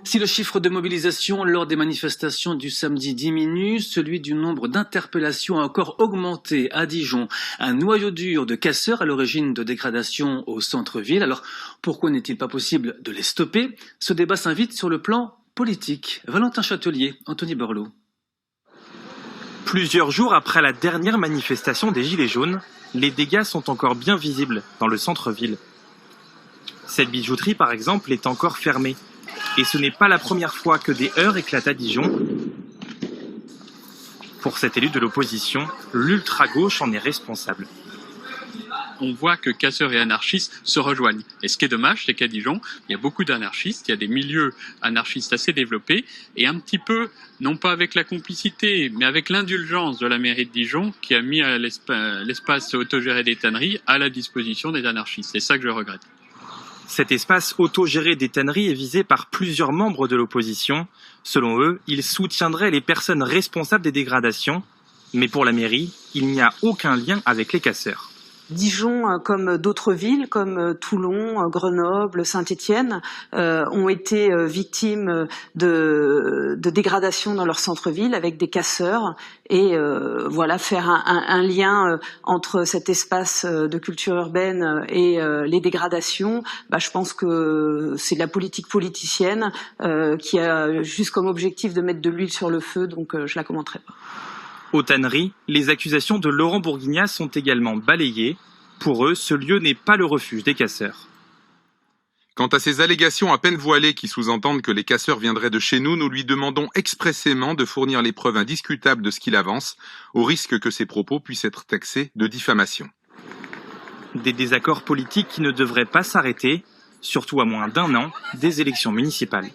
Si le chiffre de mobilisation lors des manifestations du samedi diminue, celui du nombre d'interpellations a encore augmenté à Dijon. Un noyau dur de casseurs à l'origine de dégradations au centre-ville. Alors pourquoi n'est-il pas possible de les stopper? Ce débat s'invite sur le plan politique. Valentin Châtelier, Anthony Borloo. Plusieurs jours après la dernière manifestation des Gilets jaunes, les dégâts sont encore bien visibles dans le centre-ville. Cette bijouterie, par exemple, est encore fermée. Et ce n'est pas la première fois que des heurts éclatent à Dijon. Pour cet élu de l'opposition, l'ultra-gauche en est responsable. On voit que casseurs et anarchistes se rejoignent. Et ce qui est dommage, c'est qu'à Dijon, il y a beaucoup d'anarchistes, il y a des milieux anarchistes assez développés, et un petit peu, non pas avec la complicité, mais avec l'indulgence de la mairie de Dijon, qui a mis l'espace autogéré des tanneries à la disposition des anarchistes. C'est ça que je regrette. Cet espace autogéré des tanneries est visé par plusieurs membres de l'opposition. Selon eux, il soutiendrait les personnes responsables des dégradations. Mais pour la mairie, il n'y a aucun lien avec les casseurs. Dijon, comme d'autres villes, comme Toulon, Grenoble, Saint-Étienne, ont été victimes de dégradations dans leur centre-ville avec des casseurs. Et voilà, faire un lien entre cet espace de culture urbaine et les dégradations, je pense que c'est de la politique politicienne qui a juste comme objectif de mettre de l'huile sur le feu, donc je la commenterai pas. Aux tanneries, les accusations de Laurent Bourguignat sont également balayées. Pour eux, ce lieu n'est pas le refuge des casseurs. Quant à ces allégations à peine voilées qui sous-entendent que les casseurs viendraient de chez nous, nous lui demandons expressément de fournir les preuves indiscutables de ce qu'il avance, au risque que ces propos puissent être taxés de diffamation. Des désaccords politiques qui ne devraient pas s'arrêter, surtout à moins d'1 an des élections municipales.